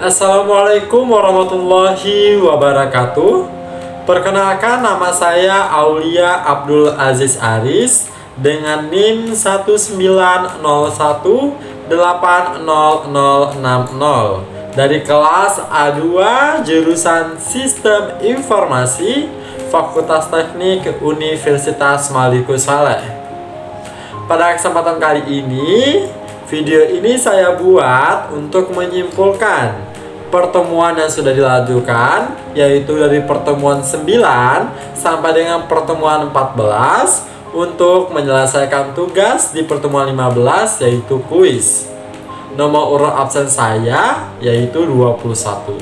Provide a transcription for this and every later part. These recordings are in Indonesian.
Assalamualaikum warahmatullahi wabarakatuh. Perkenalkan, nama saya Aulia Abdul Aziz Aris dengan NIM 190180060 dari kelas A2 jurusan Sistem Informasi Fakultas Teknik Universitas Malikus Saleh. Pada kesempatan kali ini, video ini saya buat untuk menyimpulkan pertemuan yang sudah dilakukan, yaitu dari pertemuan 9 sampai dengan pertemuan 14 untuk menyelesaikan tugas di pertemuan 15, yaitu kuis. Nomor urut absen saya yaitu 21.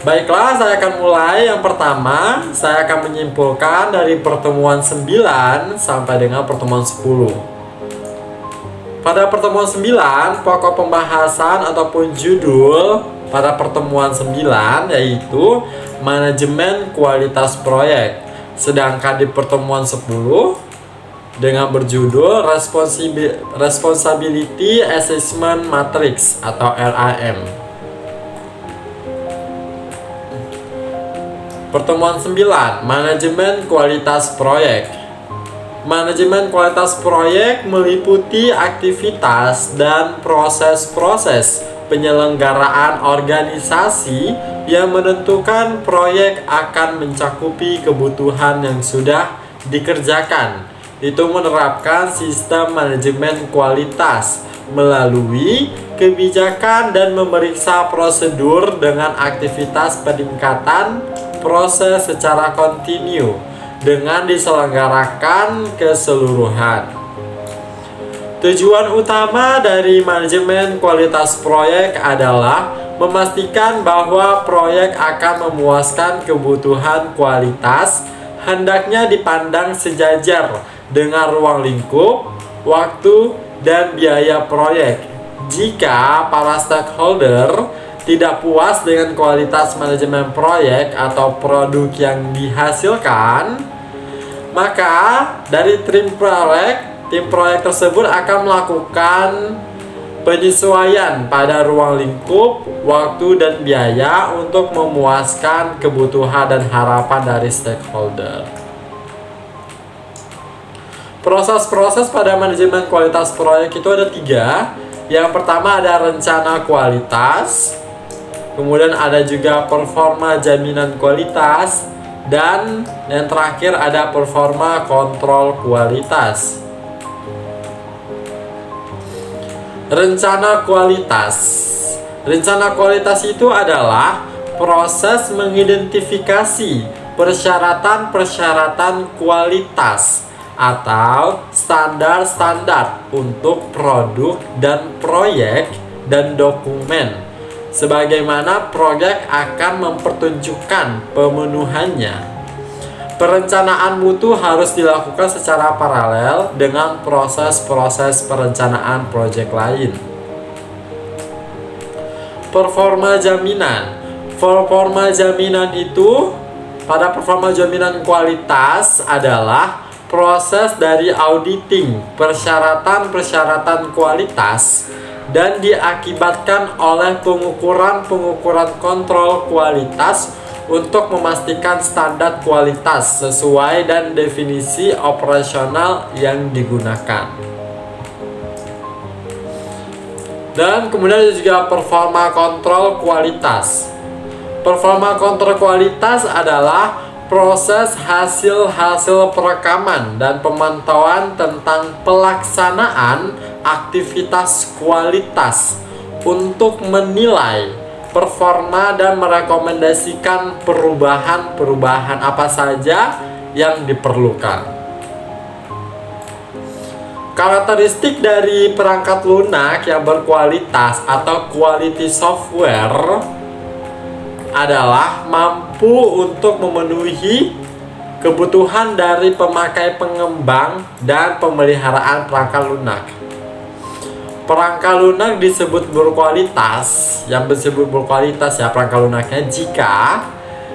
Baiklah, saya akan mulai. Yang pertama, saya akan menyimpulkan dari pertemuan 9 sampai dengan pertemuan 10. Pada pertemuan 9, pokok pembahasan ataupun judul pada pertemuan 9 yaitu manajemen kualitas proyek. Sedangkan di pertemuan 10 dengan berjudul Responsibility Assessment Matrix atau RAM. Pertemuan 9, manajemen kualitas proyek. Manajemen kualitas proyek meliputi aktivitas dan proses-proses penyelenggaraan organisasi yang menentukan proyek akan mencakupi kebutuhan yang sudah dikerjakan. Itu menerapkan sistem manajemen kualitas melalui kebijakan dan memeriksa prosedur dengan aktivitas peningkatan proses secara kontinu dengan diselenggarakan keseluruhan. Tujuan utama dari manajemen kualitas proyek adalah memastikan bahwa proyek akan memuaskan kebutuhan kualitas, hendaknya dipandang sejajar dengan ruang lingkup, waktu, dan biaya proyek. Jika para stakeholder tidak puas dengan kualitas manajemen proyek atau produk yang dihasilkan, maka dari tim proyek tersebut akan melakukan penyesuaian pada ruang lingkup, waktu, dan biaya untuk memuaskan kebutuhan dan harapan dari stakeholder. Proses-proses pada manajemen kualitas proyek itu ada 3. Yang pertama ada rencana kualitas, kemudian ada juga performa jaminan kualitas, dan yang terakhir ada performa kontrol kualitas. Rencana kualitas. Rencana kualitas itu adalah proses mengidentifikasi persyaratan-persyaratan kualitas atau standar-standar untuk produk dan proyek dan dokumen, sebagaimana proyek akan mempertunjukkan pemenuhannya. Perencanaan mutu harus dilakukan secara paralel dengan proses-proses perencanaan proyek lain. Performa jaminan. Performa jaminan itu, pada performa jaminan kualitas adalah proses dari auditing persyaratan-persyaratan kualitas dan diakibatkan oleh pengukuran kontrol kualitas untuk memastikan standar kualitas sesuai dan definisi operasional yang digunakan. Dan kemudian juga performa kontrol kualitas. Performa kontrol kualitas adalah proses hasil-hasil perekaman dan pemantauan tentang pelaksanaan aktivitas kualitas untuk menilai performa dan merekomendasikan perubahan-perubahan apa saja yang diperlukan. Karakteristik dari perangkat lunak yang berkualitas atau quality software adalah mampu untuk memenuhi kebutuhan dari pemakai, pengembang, dan pemeliharaan perangkat lunak. Perangkat lunak disebut berkualitas. Yang disebut berkualitas ya perangkat lunaknya jika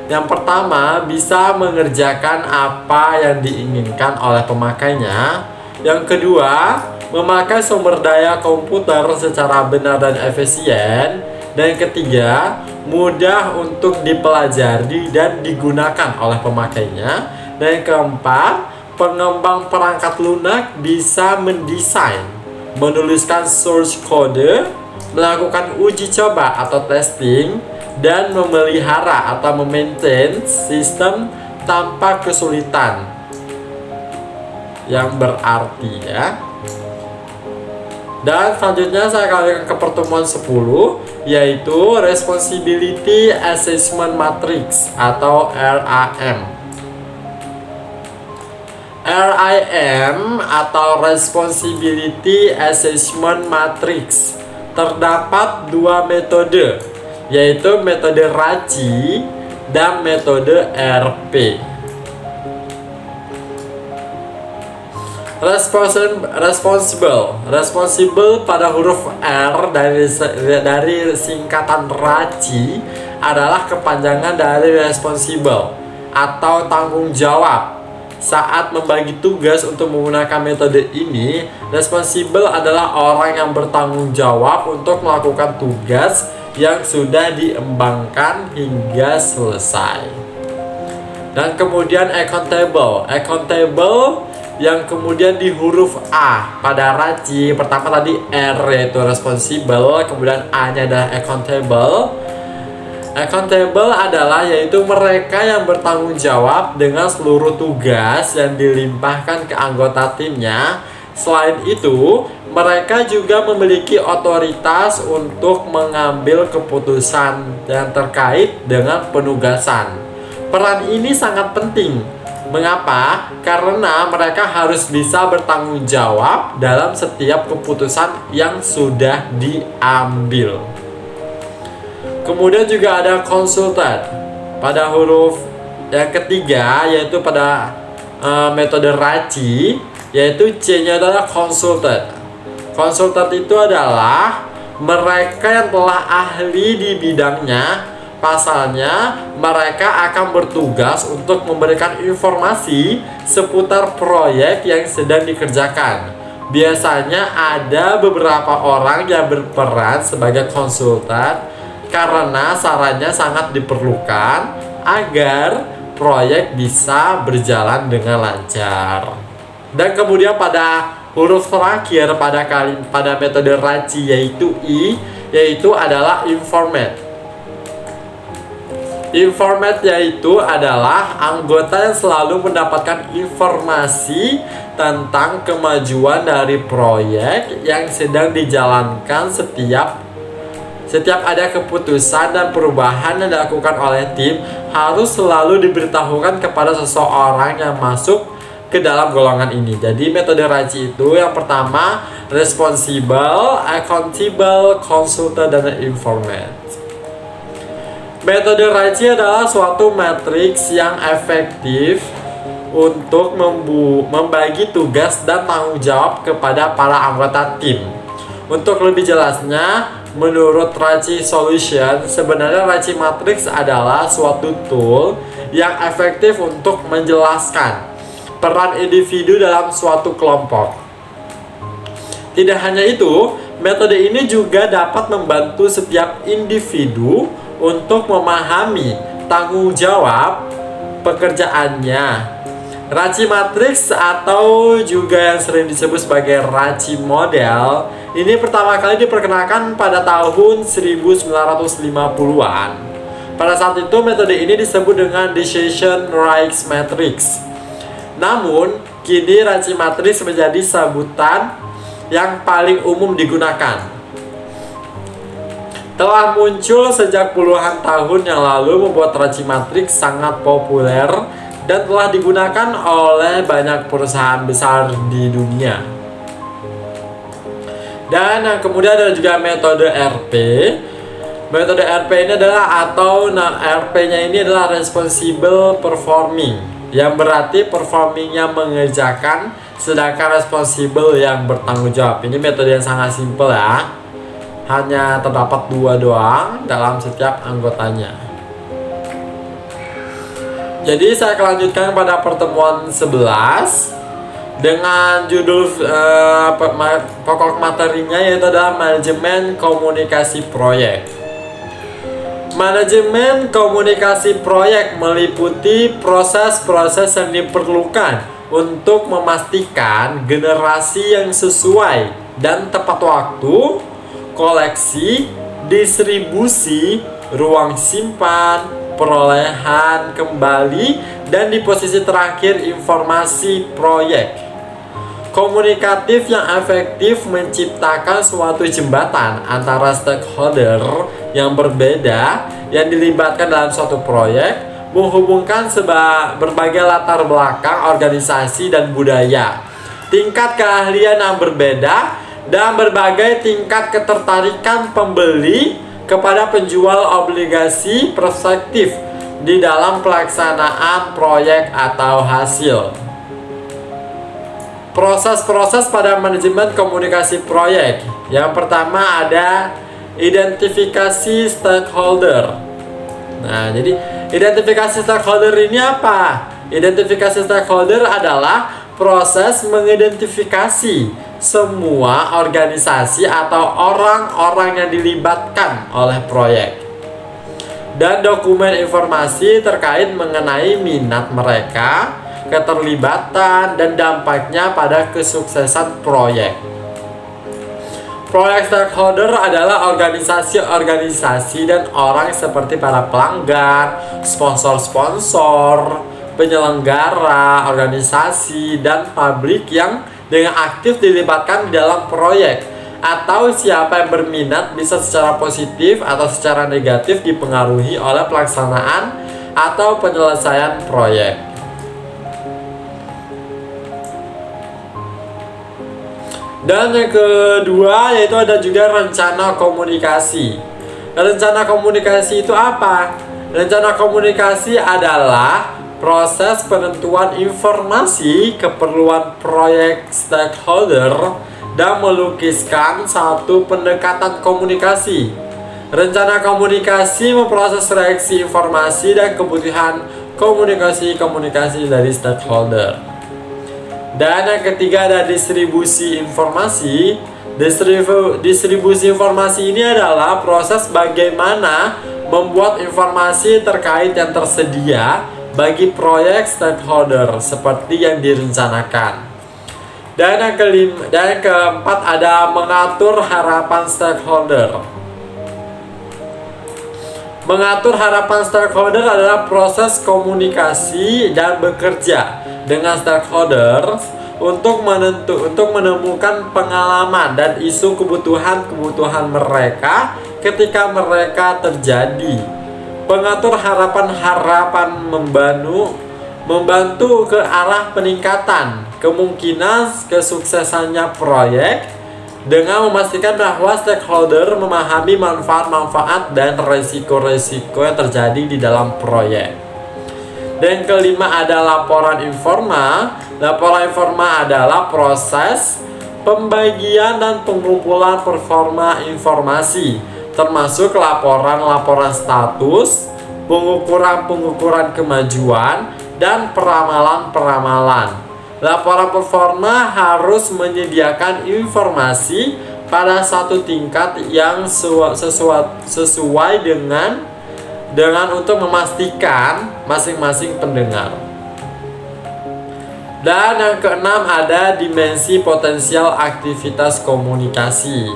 yang pertama bisa mengerjakan apa yang diinginkan oleh pemakainya. Yang kedua, memakai sumber daya komputer secara benar dan efisien. Dan yang ketiga, mudah untuk dipelajari dan digunakan oleh pemakainya. Dan yang keempat, pengembang perangkat lunak bisa mendesain, menuliskan source code, melakukan uji coba atau testing, dan memelihara atau memaintain sistem tanpa kesulitan yang berarti ya. Dan selanjutnya saya akan lanjutkan ke pertemuan 10, yaitu Responsibility Assessment Matrix atau RAM. RAM atau Responsibility Assessment Matrix terdapat dua metode, yaitu metode RACI dan metode RP. Responsible pada huruf R dari singkatan RACI adalah kepanjangan dari responsible atau tanggung jawab. Saat membagi tugas untuk menggunakan metode ini, responsible adalah orang yang bertanggung jawab untuk melakukan tugas yang sudah diembangkan hingga selesai. Dan kemudian accountable yang kemudian di huruf A pada RACI. Pertama tadi R yaitu responsible, kemudian A nya adalah accountable. Accountable adalah yaitu mereka yang bertanggung jawab dengan seluruh tugas yang dilimpahkan ke anggota timnya. Selain itu, mereka juga memiliki otoritas untuk mengambil keputusan yang terkait dengan penugasan. Peran ini sangat penting. Mengapa? Karena mereka harus bisa bertanggung jawab dalam setiap keputusan yang sudah diambil. Kemudian juga ada consultant pada huruf yang ketiga, yaitu pada metode RACI, yaitu C-nya adalah consultant. Consultant itu adalah mereka yang telah ahli di bidangnya. Pasalnya, mereka akan bertugas untuk memberikan informasi seputar proyek yang sedang dikerjakan. Biasanya ada beberapa orang yang berperan sebagai konsultan karena sarannya sangat diperlukan agar proyek bisa berjalan dengan lancar. Dan kemudian pada huruf terakhir pada metode RACI yaitu I, yaitu adalah informant. Informant yaitu adalah anggota yang selalu mendapatkan informasi tentang kemajuan dari proyek yang sedang dijalankan. Setiap ada keputusan dan perubahan yang dilakukan oleh tim harus selalu diberitahukan kepada seseorang yang masuk ke dalam golongan ini. Jadi metode RACI itu yang pertama responsible, accountable, consultant, dan informant. Metode RACI adalah suatu matriks yang efektif untuk membagi tugas dan tanggung jawab kepada para anggota tim. Untuk lebih jelasnya, menurut RACI Solution, sebenarnya RACI Matrix adalah suatu tool yang efektif untuk menjelaskan peran individu dalam suatu kelompok. Tidak hanya itu, metode ini juga dapat membantu setiap individu untuk memahami tanggung jawab pekerjaannya. RACI Matrix atau juga yang sering disebut sebagai RACI Model ini pertama kali diperkenalkan pada tahun 1950-an. Pada saat itu metode ini disebut dengan Decision Rights Matrix. Namun, kini RACI Matrix menjadi sebutan yang paling umum digunakan. Telah muncul sejak puluhan tahun yang lalu, membuat RACI Matrix sangat populer dan telah digunakan oleh banyak perusahaan besar di dunia. Dan kemudian ada juga metode RP. Metode RP ini adalah RP-nya ini adalah responsible performing, yang berarti performingnya mengerjakan, sedangkan responsible yang bertanggung jawab. Ini metode yang sangat simpel ya. Hanya terdapat dua doang dalam setiap anggotanya. Jadi saya akan lanjutkan pada pertemuan 11, dengan judul pokok materinya yaitu adalah manajemen komunikasi proyek. Manajemen komunikasi proyek meliputi proses-proses yang diperlukan untuk memastikan generasi yang sesuai dan tepat waktu, koleksi, distribusi, ruang simpan, perolehan kembali, dan di posisi terakhir informasi proyek. Komunikatif yang efektif menciptakan suatu jembatan antara stakeholder yang berbeda yang dilibatkan dalam suatu proyek, menghubungkan berbagai latar belakang organisasi dan budaya, tingkat keahlian yang berbeda, dan berbagai tingkat ketertarikan pembeli kepada penjual obligasi perspektif di dalam pelaksanaan proyek atau hasil. Proses-proses pada manajemen komunikasi proyek. Yang pertama ada identifikasi stakeholder. Nah, jadi identifikasi stakeholder ini apa? Identifikasi stakeholder adalah proses mengidentifikasi semua organisasi atau orang-orang yang dilibatkan oleh proyek dan dokumen informasi terkait mengenai minat mereka, keterlibatan, dan dampaknya pada kesuksesan proyek. Proyek stakeholder adalah organisasi-organisasi dan orang seperti para pelanggan, sponsor-sponsor, penyelenggara, organisasi, dan publik yang dengan aktif dilibatkan dalam proyek, atau siapa yang berminat bisa secara positif atau secara negatif dipengaruhi oleh pelaksanaan atau penyelesaian proyek. Dan yang kedua yaitu ada juga rencana komunikasi. Rencana komunikasi itu apa? Rencana komunikasi adalah proses penentuan informasi keperluan proyek stakeholder dan melukiskan satu pendekatan komunikasi. Rencana komunikasi memproses reaksi informasi dan kebutuhan komunikasi dari stakeholder. Dan yang ketiga ada distribusi informasi. Distribusi informasi ini adalah proses bagaimana membuat informasi terkait yang tersedia bagi proyek stakeholder seperti yang direncanakan. Dan yang keempat ada mengatur harapan stakeholder. Mengatur harapan stakeholder adalah proses komunikasi dan bekerja dengan stakeholder untuk menemukan pengalaman dan isu kebutuhan mereka ketika mereka terjadi. Pengatur harapan membantu ke arah peningkatan kemungkinan kesuksesannya proyek dengan memastikan bahwa stakeholder memahami manfaat-manfaat dan resiko-resiko yang terjadi di dalam proyek. Dan kelima ada laporan informa. Laporan informa adalah proses pembagian dan pengumpulan performa informasi, termasuk laporan status, pengukuran kemajuan, dan peramalan. Laporan performa harus menyediakan informasi pada satu tingkat yang sesuai dengan untuk memastikan masing-masing pendengar. Dan yang keenam ada dimensi potensial aktivitas komunikasi.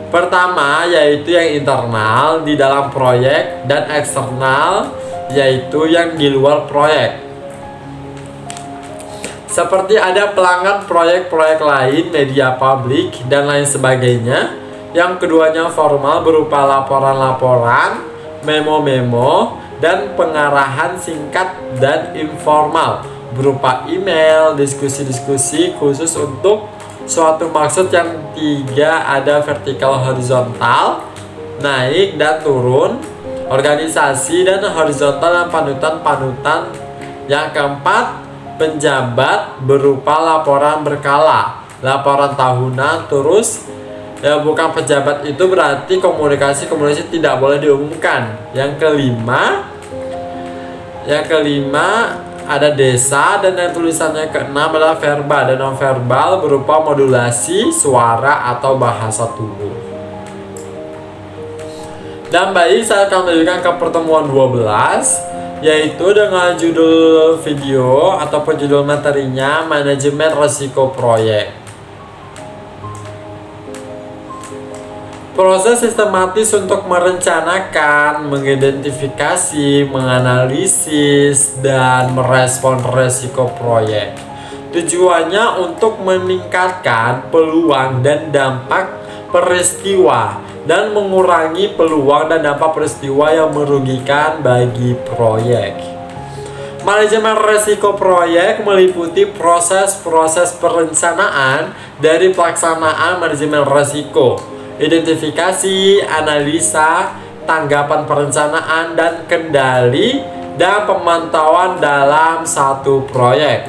Pertama yaitu yang internal di dalam proyek dan eksternal yaitu yang di luar proyek. Seperti ada pelanggan proyek-proyek lain, media publik, dan lain sebagainya. Yang keduanya formal berupa laporan-laporan, memo-memo, dan pengarahan singkat dan informal berupa email, diskusi-diskusi khusus untuk suatu maksud. Yang tiga ada vertikal horizontal, naik dan turun, organisasi, dan horizontal dan panutan-panutan. Yang keempat penjabat berupa laporan berkala, laporan tahunan, terus ya bukan pejabat itu berarti komunikasi tidak boleh diumumkan. Yang kelima ada desa, dan yang tulisannya keenam adalah verbal dan non-verbal berupa modulasi suara atau bahasa tubuh. Dan baik, saya akan melanjutkan ke pertemuan 12, yaitu dengan judul video ataupun judul materinya manajemen risiko proyek. Proses sistematis untuk merencanakan, mengidentifikasi, menganalisis, dan merespon risiko proyek. Tujuannya untuk meningkatkan peluang dan dampak peristiwa dan mengurangi peluang dan dampak peristiwa yang merugikan bagi proyek. Manajemen risiko proyek meliputi proses-proses perencanaan dari pelaksanaan manajemen risiko, identifikasi, analisa, tanggapan perencanaan, dan kendali dan pemantauan dalam satu proyek.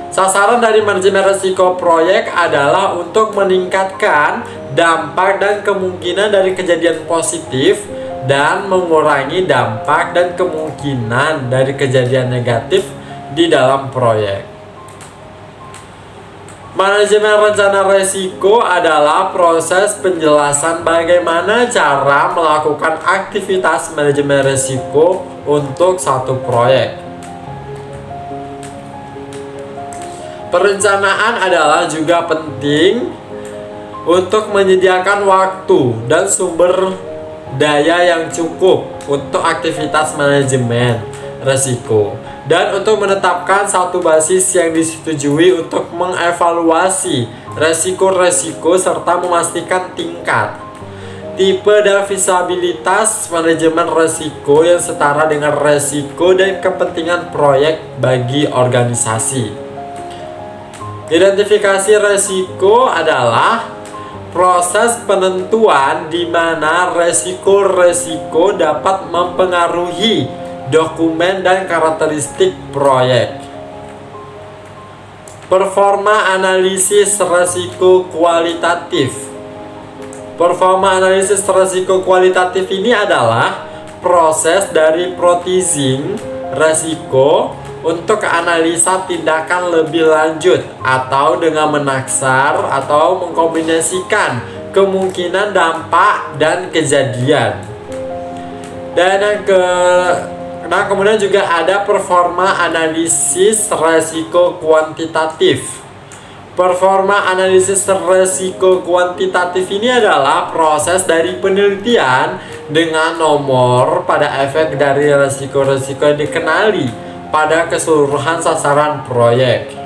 Sasaran dari manajemen risiko proyek adalah untuk meningkatkan dampak dan kemungkinan dari kejadian positif dan mengurangi dampak dan kemungkinan dari kejadian negatif di dalam proyek. Manajemen rencana risiko adalah proses penjelasan bagaimana cara melakukan aktivitas manajemen risiko untuk satu proyek. Perencanaan adalah juga penting untuk menyediakan waktu dan sumber daya yang cukup untuk aktivitas manajemen risiko, dan untuk menetapkan satu basis yang disetujui untuk mengevaluasi resiko-resiko serta memastikan tingkat, tipe, dan visibilitas manajemen risiko yang setara dengan resiko dan kepentingan proyek bagi organisasi. Identifikasi risiko adalah proses penentuan di mana resiko-resiko dapat mempengaruhi dokumen dan karakteristik proyek. Performa analisis risiko kualitatif. Performa analisis risiko kualitatif ini adalah proses dari pricing risiko untuk analisa tindakan lebih lanjut atau dengan menaksar atau mengkombinasikan kemungkinan dampak dan kejadian. Nah, kemudian juga ada performa analisis risiko kuantitatif. Performa analisis risiko kuantitatif ini adalah proses dari penelitian dengan nomor pada efek dari risiko-risiko yang dikenali pada keseluruhan sasaran proyek.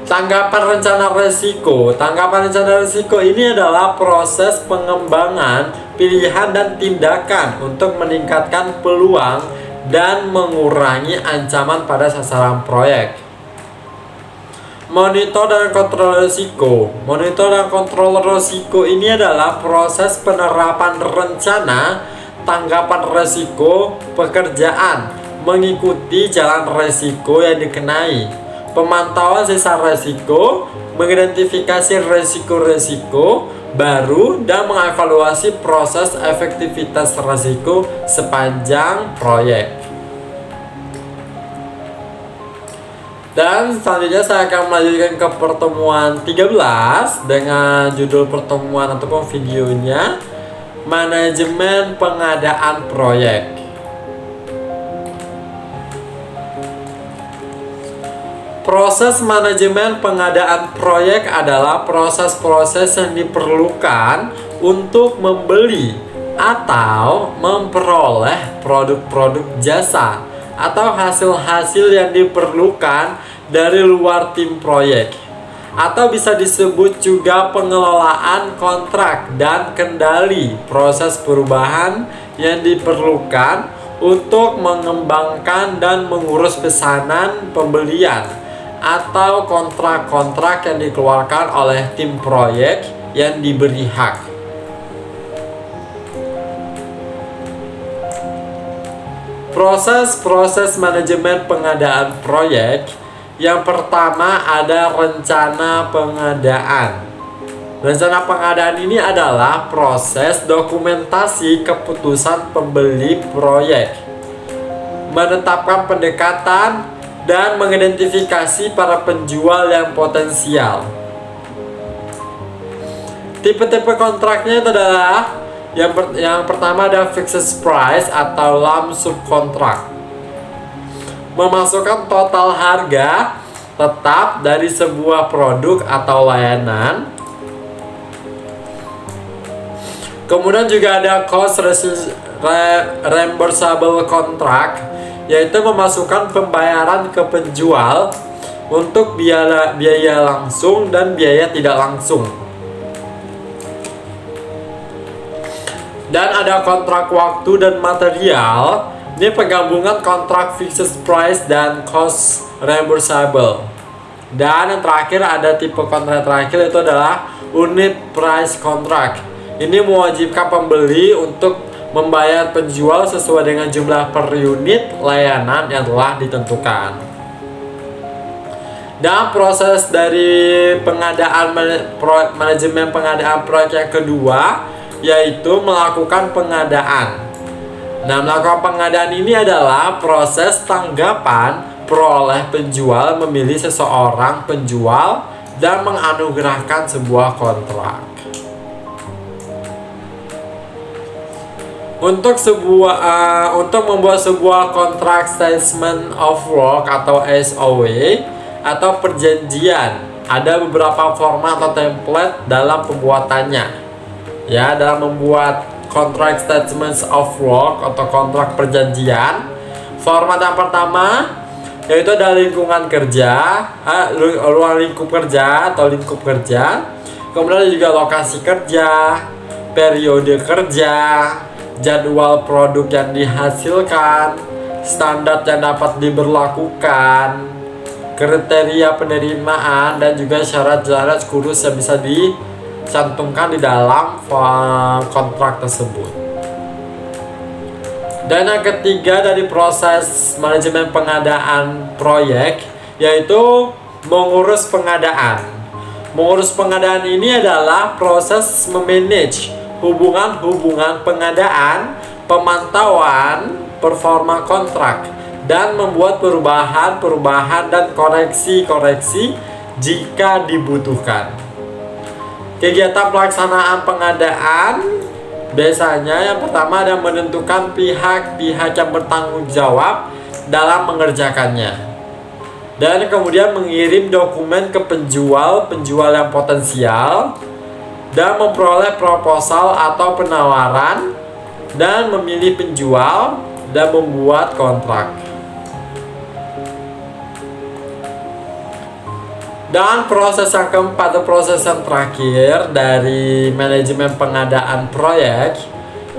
Tanggapan rencana risiko. Tanggapan rencana risiko ini adalah proses pengembangan pilihan dan tindakan untuk meningkatkan peluang dan mengurangi ancaman pada sasaran proyek. Monitor dan kontrol risiko. Monitor dan kontrol risiko ini adalah proses penerapan rencana tanggapan risiko pekerjaan mengikuti jalan risiko yang dikenai, pemantauan sisa risiko, mengidentifikasi risiko-risiko baru, dan mengevaluasi proses efektivitas risiko sepanjang proyek. Dan selanjutnya saya akan melanjutkan ke pertemuan 13 dengan judul pertemuan ataupun videonya manajemen pengadaan proyek. Proses manajemen pengadaan proyek adalah proses-proses yang diperlukan untuk membeli atau memperoleh produk-produk jasa atau hasil-hasil yang diperlukan dari luar tim proyek, atau bisa disebut juga pengelolaan kontrak dan kendali proses perubahan yang diperlukan untuk mengembangkan dan mengurus pesanan pembelian atau kontrak-kontrak yang dikeluarkan oleh tim proyek yang diberi hak. Proses-proses manajemen pengadaan proyek. Yang pertama ada rencana pengadaan. Rencana pengadaan ini adalah proses dokumentasi keputusan pembeli proyek. menetapkan pendekatan, dan mengidentifikasi para penjual yang potensial. Tipe-tipe kontraknya itu adalah yang pertama ada fixed price atau lump sum kontrak, memasukkan total harga tetap dari sebuah produk atau layanan. Kemudian juga ada cost reimbursable contract, yaitu memasukkan pembayaran ke penjual untuk biaya langsung dan biaya tidak langsung. Dan ada kontrak waktu dan material. Ini penggabungan kontrak fixed price dan cost reimbursable. Dan yang terakhir ada tipe kontrak terakhir, itu adalah unit price contract. Ini mewajibkan pembeli untuk membayar penjual sesuai dengan jumlah per unit layanan yang telah ditentukan. Dan proses dari pengadaan manajemen pengadaan proyek yang kedua, yaitu melakukan pengadaan. Nah, melakukan pengadaan ini adalah proses tanggapan peroleh penjual memilih seseorang penjual dan menganugerahkan sebuah kontrak. Untuk membuat sebuah kontrak statement of work atau SOW atau perjanjian, ada beberapa format atau template dalam pembuatannya. Ya, dalam membuat contract statements of work atau kontrak perjanjian, format yang pertama yaitu ada lingkungan kerja, ruang lingkup kerja atau lingkup kerja, kemudian juga lokasi kerja, periode kerja, jadwal produk yang dihasilkan, standar yang dapat diberlakukan, kriteria penerimaan, dan juga syarat-syarat khusus yang bisa dicantumkan di dalam kontrak tersebut. Dan yang ketiga dari proses manajemen pengadaan proyek, yaitu mengurus pengadaan. Mengurus pengadaan ini adalah proses memanage hubungan-hubungan pengadaan, pemantauan performa kontrak, dan membuat perubahan dan koreksi-koreksi jika dibutuhkan. Kegiatan pelaksanaan pengadaan biasanya yang pertama ada menentukan pihak-pihak yang bertanggung jawab dalam mengerjakannya, dan kemudian mengirim dokumen ke penjual yang potensial, dan memperoleh proposal atau penawaran, dan memilih penjual dan membuat kontrak. Dan proses yang keempat atau proses yang terakhir dari manajemen pengadaan proyek,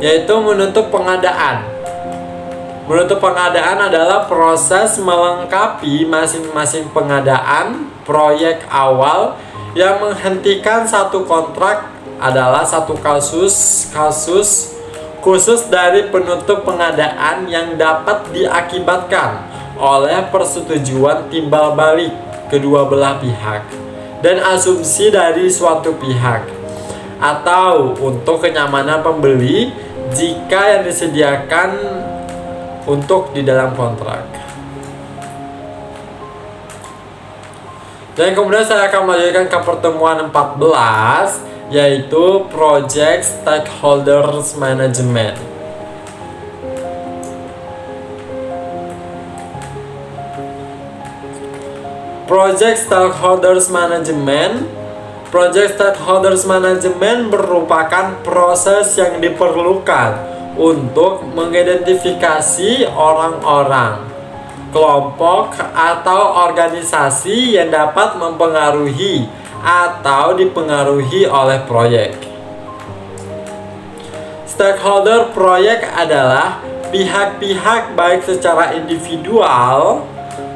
yaitu menutup pengadaan. Menutup pengadaan adalah proses melengkapi masing-masing pengadaan proyek awal yang menghentikan satu kontrak adalah satu kasus khusus dari penutup pengadaan yang dapat diakibatkan oleh persetujuan timbal balik kedua belah pihak dan asumsi dari suatu pihak, atau untuk kenyamanan pembeli jika yang disediakan untuk di dalam kontrak. Dan kemudian saya akan melanjutkan ke pertemuan 14, yaitu Project Stakeholders Management. Project Stakeholders Management merupakan proses yang diperlukan untuk mengidentifikasi orang-orang, kelompok, atau organisasi yang dapat mempengaruhi atau dipengaruhi oleh proyek. Stakeholder proyek adalah pihak-pihak baik secara individual,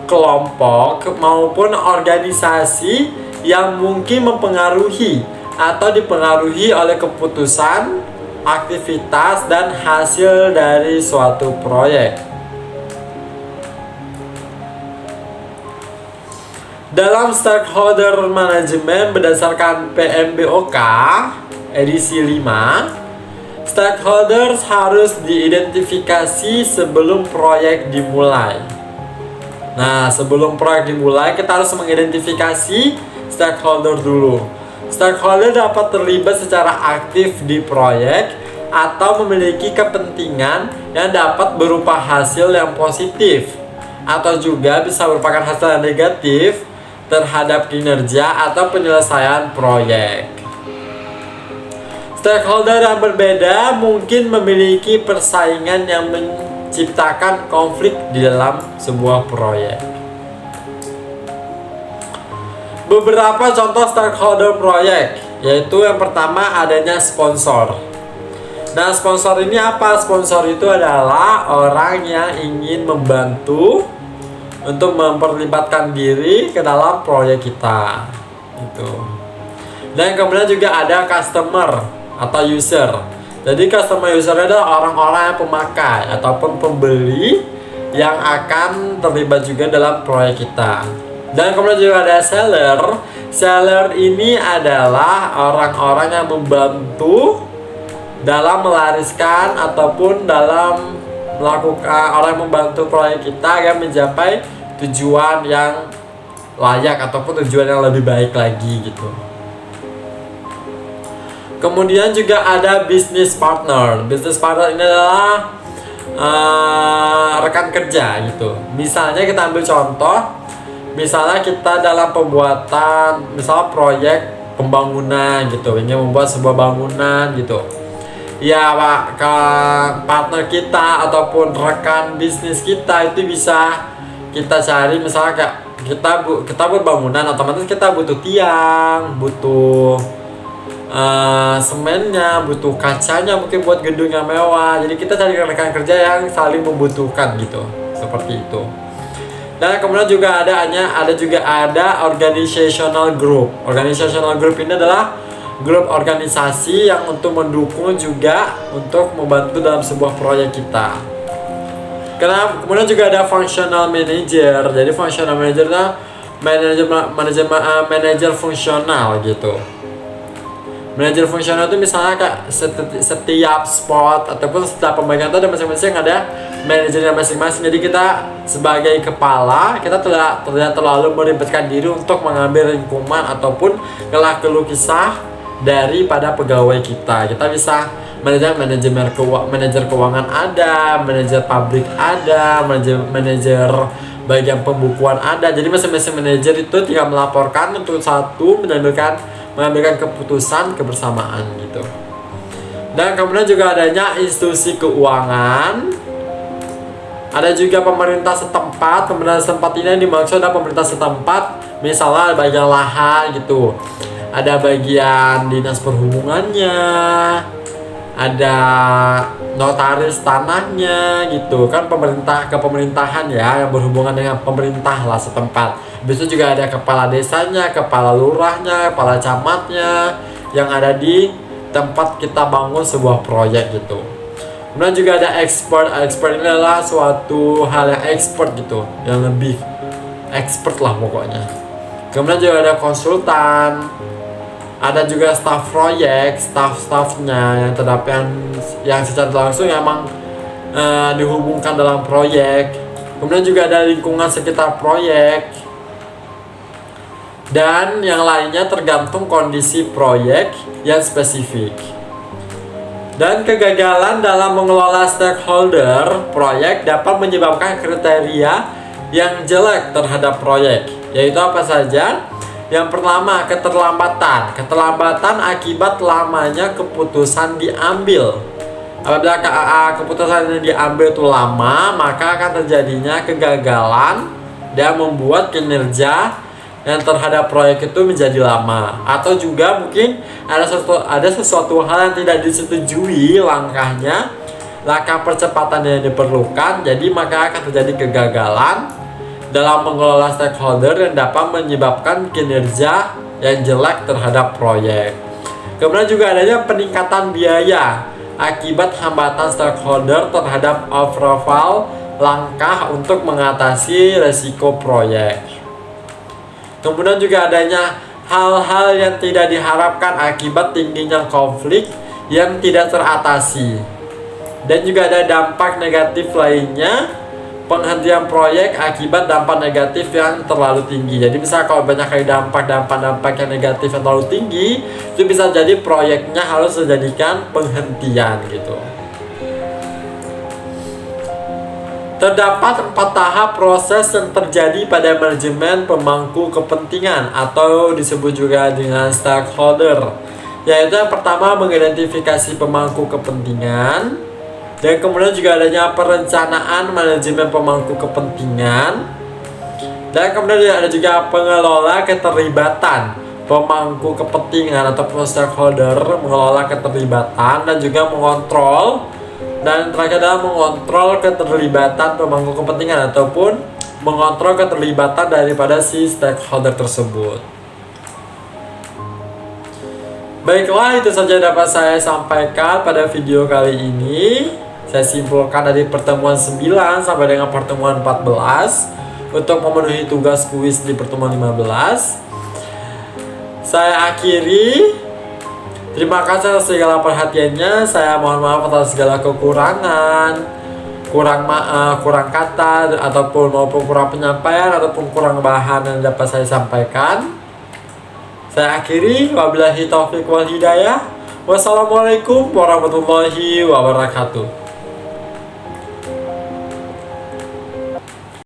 kelompok, maupun organisasi yang mungkin mempengaruhi atau dipengaruhi oleh keputusan, aktivitas, dan hasil dari suatu proyek. Dalam stakeholder management berdasarkan PMBOK edisi 5, Stakeholders harus diidentifikasi sebelum proyek dimulai. Nah, sebelum proyek dimulai, kita harus mengidentifikasi stakeholder dulu. Stakeholder dapat terlibat secara aktif di proyek atau memiliki kepentingan yang dapat berupa hasil yang positif atau juga bisa merupakan hasil yang negatif terhadap kinerja atau penyelesaian proyek. Stakeholder yang berbeda mungkin memiliki persaingan yang menciptakan konflik di dalam sebuah proyek. Beberapa contoh stakeholder proyek, yaitu yang pertama adanya sponsor. Nah, sponsor ini apa? Sponsor itu adalah orang yang ingin membantu untuk memperlibatkan diri ke dalam proyek kita. Gitu. Dan kemudian juga ada customer atau user. Jadi customer user adalah orang-orang yang pemakai ataupun pembeli yang akan terlibat juga dalam proyek kita. Dan kemudian juga ada seller. Seller ini adalah orang-orang yang membantu dalam melariskan ataupun dalam melakukan, orang yang membantu proyek kita agar mencapai tujuan yang layak ataupun tujuan yang lebih baik lagi gitu. Kemudian juga ada business partner. Business partner ini adalah rekan kerja gitu. Misalnya kita ambil contoh, misalnya kita dalam pembuatan, misalnya proyek pembangunan gitu, ingin membuat sebuah bangunan gitu. Ya Pak, ke partner kita ataupun rekan bisnis kita itu bisa kita cari, misalnya kayak kita buat bangunan, otomatis kita butuh tiang, butuh semennya, butuh kacanya mungkin buat gedung yang mewah. Jadi kita cari rekan kerja yang saling membutuhkan gitu, seperti itu. Dan kemudian juga ada organizational group. Organizational group ini adalah grup organisasi yang untuk mendukung juga untuk membantu dalam sebuah proyek kita. Kemudian juga ada functional manager. Jadi functional manager adalah manajer fungsional gitu. Manajer fungsional itu misalnya kayak setiap spot ataupun setiap pembagian itu ada masing-masing ada manajernya masing-masing. Jadi kita sebagai kepala, kita tidak terlalu meribetkan diri untuk mengambil rangkuman ataupun keluh kisah daripada pegawai kita. Kita bisa manajer keuangan ada, manajer pabrik ada, manajer bagian pembukuan ada. Jadi masing-masing manajer itu tinggal melaporkan untuk satu mengambilkan keputusan kebersamaan gitu. Dan kemudian juga adanya institusi keuangan. Ada juga pemerintah setempat. Pemerintah setempat ini dimaksud adalah pemerintah setempat, misalnya bagian lahan gitu. Ada bagian dinas perhubungannya, ada notaris tanahnya gitu kan, kepemerintahan ya yang berhubungan dengan pemerintah lah setempat. Bisa juga ada kepala desanya, kepala lurahnya, kepala camatnya yang ada di tempat kita bangun sebuah proyek gitu. Kemudian juga ada expert. Expert ini adalah suatu hal yang expert gitu, yang lebih expert lah pokoknya. Kemudian juga ada konsultan. Ada juga staff proyek, staff-staffnya yang terdapat yang secara langsung emang dihubungkan dalam proyek. Kemudian juga ada lingkungan sekitar proyek. Dan yang lainnya tergantung kondisi proyek yang spesifik. Dan kegagalan dalam mengelola stakeholder proyek dapat menyebabkan kriteria yang jelek terhadap proyek. Yaitu apa saja? Yang pertama, keterlambatan. Keterlambatan akibat lamanya keputusan diambil. Apabila keputusan ini diambil itu lama, maka akan terjadinya kegagalan dan membuat kinerja yang terhadap proyek itu menjadi lama. Atau juga mungkin ada sesuatu hal yang tidak disetujui langkah percepatan yang diperlukan, jadi maka akan terjadi kegagalan dalam mengelola stakeholder yang dapat menyebabkan kinerja yang jelek terhadap proyek. Kemudian juga adanya peningkatan biaya akibat hambatan stakeholder terhadap overall langkah untuk mengatasi resiko proyek. Kemudian juga adanya hal-hal yang tidak diharapkan akibat tingginya konflik yang tidak teratasi. Dan juga ada dampak negatif lainnya, penghentian proyek akibat dampak negatif yang terlalu tinggi. Jadi misalnya kalau banyak kali dampak yang negatif yang terlalu tinggi, itu bisa jadi proyeknya harus dijadikan penghentian gitu. Terdapat 4 tahap proses yang terjadi pada manajemen pemangku kepentingan atau disebut juga dengan stakeholder. Yaitu yang pertama mengidentifikasi pemangku kepentingan, dan kemudian juga adanya perencanaan manajemen pemangku kepentingan, dan kemudian ada juga pengelola keterlibatan pemangku kepentingan atau stakeholder, mengelola keterlibatan dan juga mengontrol. Dan terakhir adalah mengontrol keterlibatan pemangku kepentingan ataupun mengontrol keterlibatan daripada si stakeholder tersebut. Baiklah, itu saja dapat saya sampaikan pada video kali ini. Saya simpulkan dari pertemuan 9 sampai dengan pertemuan 14 untuk memenuhi tugas kuis di pertemuan 15. Saya akhiri. Terima kasih atas segala perhatiannya. Saya mohon maaf atas segala kekurangan, kurang kata ataupun maupun kurang penyampaian ataupun kurang bahan yang dapat saya sampaikan. Saya akhiri, wabillahi taufiq wal hidayah. Wassalamualaikum warahmatullahi wabarakatuh.